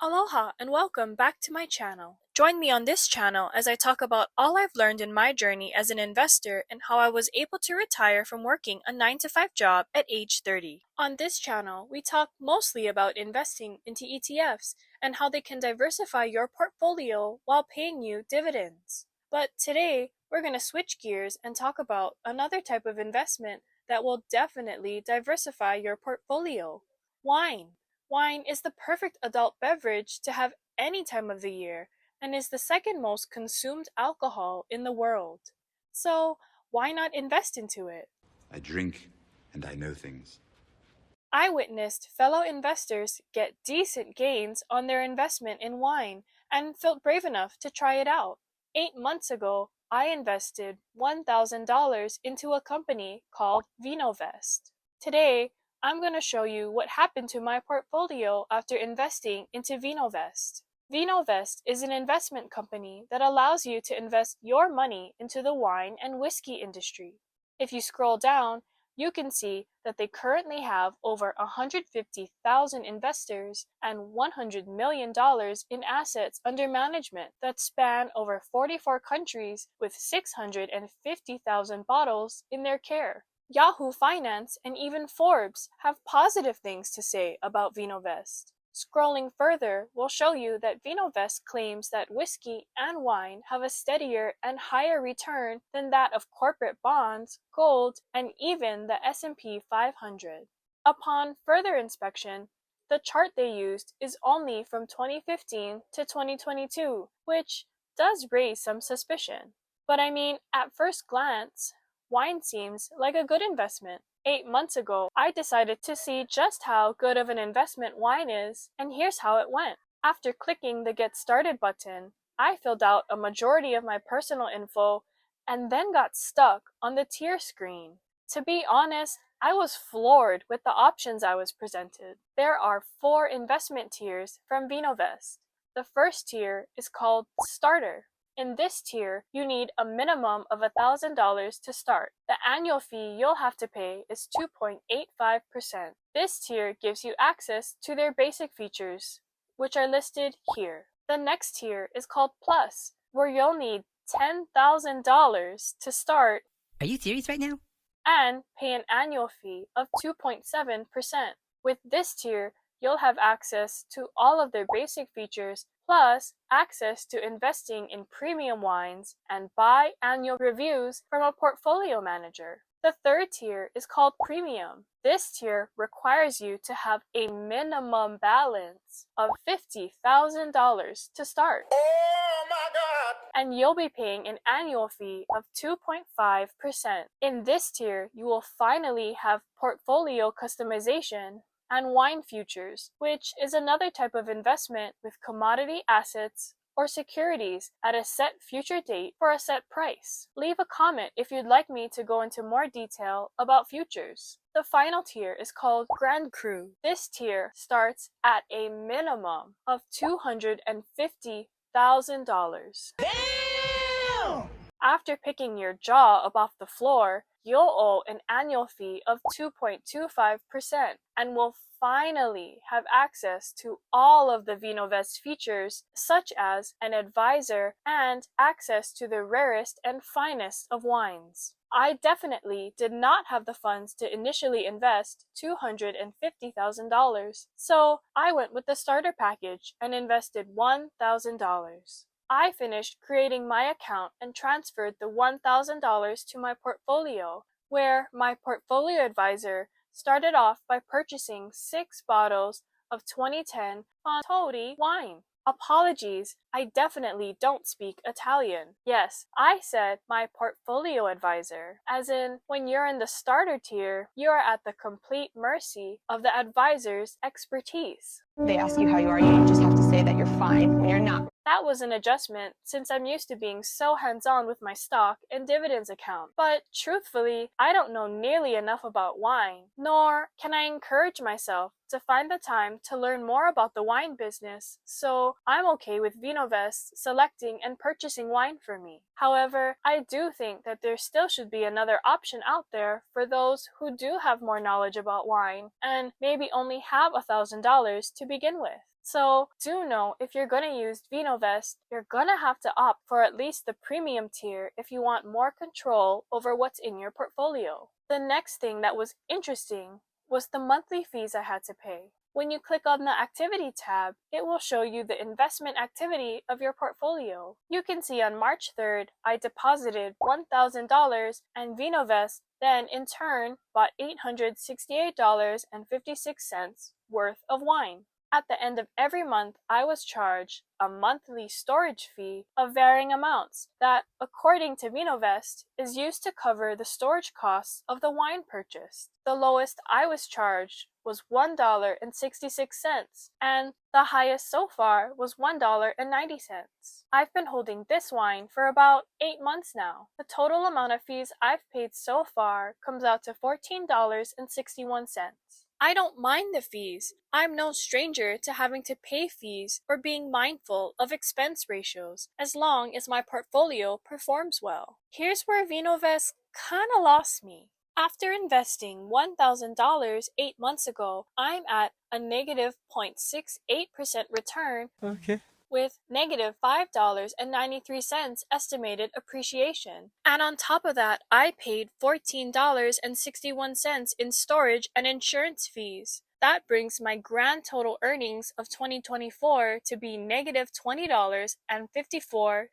Aloha and welcome back to my channel. Join me on this channel as I talk about all I've learned in my journey as an investor and how I was able to retire from working a 9 to 5 job at age 30. On this channel, we talk mostly about investing into ETFs and how they can diversify your portfolio while paying you dividends. But today, we're going to switch gears and talk about another type of investment that will definitely diversify your portfolio: wine. Wine is the perfect adult beverage to have any time of the year and is the second most consumed alcohol in the world. So, why not invest into it? I drink and I know things. I witnessed fellow investors get decent gains on their investment in wine and felt brave enough to try it out. 8 months ago, I invested $1,000 into a company called Vinovest. Today, I'm going to show you what happened to my portfolio after investing into Vinovest. Vinovest is an investment company that allows you to invest your money into the wine and whiskey industry. If you scroll down, you can see that they currently have over 150,000 investors and $100 million in assets under management that span over 44 countries with 650,000 bottles in their care. Yahoo Finance and even Forbes have positive things to say about Vinovest. Scrolling further will show you that Vinovest claims that whiskey and wine have a steadier and higher return than that of corporate bonds, gold, and even the S&P 500. Upon further inspection, the chart they used is only from 2015 to 2022, which does raise some suspicion. But I mean, at first glance, wine seems like a good investment. 8 months ago, I decided to see just how good of an investment wine is, and here's how it went. After clicking the Get Started button, I filled out a majority of my personal info and then got stuck on the tier screen. To be honest, I was floored with the options I was presented. There are 4 investment tiers from Vinovest. The first tier is called Starter. In this tier, you need a minimum of $1,000 to start. The annual fee you'll have to pay is 2.85%. This tier gives you access to their basic features, which are listed here. The next tier is called Plus, where you'll need $10,000 to start. Are you serious right now? And pay an annual fee of 2.7%. With this tier, you'll have access to all of their basic features, plus access to investing in premium wines and biannual reviews from a portfolio manager. The third tier is called Premium. This tier requires you to have a minimum balance of $50,000 to start. Oh my God! And you'll be paying an annual fee of 2.5%. In this tier, you will finally have portfolio customization and wine futures, which is another type of investment with commodity assets or securities at a set future date for a set price. Leave a comment if you'd like me to go into more detail about futures. The final tier is called Grand Cru. This tier starts at a minimum of $250,000. Damn! After picking your jaw up off the floor, you'll owe an annual fee of 2.25% and will finally have access to all of the Vinovest features, such as an advisor and access to the rarest and finest of wines. I definitely did not have the funds to initially invest $250,000, so I went with the starter package and invested $1,000. I finished creating my account and transferred the $1,000 to my portfolio, where my portfolio advisor started off by purchasing 6 bottles of 2010 Constitute wine. Apologies, I definitely don't speak Italian. Yes, I said my portfolio advisor, as in when you're in the starter tier, you are at the complete mercy of the advisor's expertise. They ask you how you are, you just have to say that you're fine when you're not. That was an adjustment since I'm used to being so hands-on with my stock and dividends account. But truthfully, I don't know nearly enough about wine, nor can I encourage myself to find the time to learn more about the wine business, so I'm okay with Vinovest selecting and purchasing wine for me. However, I do think that there still should be another option out there for those who do have more knowledge about wine and maybe only have $1,000 to begin with. So do know if you're going to use Vinovest, you're going to have to opt for at least the premium tier if you want more control over what's in your portfolio. The next thing that was interesting was the monthly fees I had to pay. When you click on the Activity tab, it will show you the investment activity of your portfolio. You can see on March 3rd, I deposited $1,000 and Vinovest then in turn bought $868.56 worth of wine. At the end of every month, I was charged a monthly storage fee of varying amounts that, according to Vinovest, is used to cover the storage costs of the wine purchased. The lowest I was charged was $1.66, and the highest so far was $1.90. I've been holding this wine for about 8 months now. The total amount of fees I've paid so far comes out to $14.61. I don't mind the fees. I'm no stranger to having to pay fees or being mindful of expense ratios, as long as my portfolio performs well. Here's where Vinovest kinda lost me. After investing $1,000 8 months ago, I'm at a negative 0.68% return. Okay. With negative $5.93 estimated appreciation. And on top of that, I paid $14.61 in storage and insurance fees. That brings my grand total earnings of 2024 to be negative $20.54.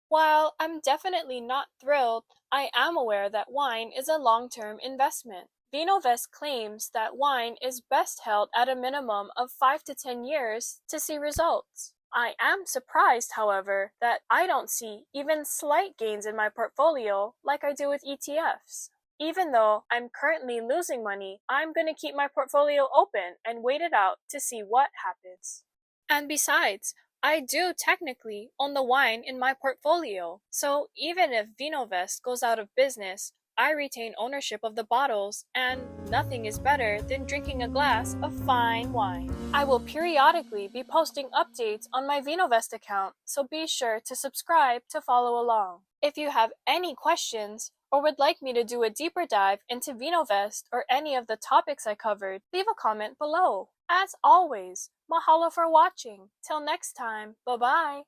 While I'm definitely not thrilled, I am aware that wine is a long-term investment. Vinovest claims that wine is best held at a minimum of 5 to 10 years to see results. I am surprised, however, that I don't see even slight gains in my portfolio like I do with ETFs. Even though I'm currently losing money, I'm going to keep my portfolio open and wait it out to see what happens. And besides, I do technically own the wine in my portfolio, so even if Vinovest goes out of business, I retain ownership of the bottles, and nothing is better than drinking a glass of fine wine. I will periodically be posting updates on my Vinovest account, so be sure to subscribe to follow along. If you have any questions, or would like me to do a deeper dive into Vinovest or any of the topics I covered, leave a comment below. As always, mahalo for watching. Till next time, bye-bye.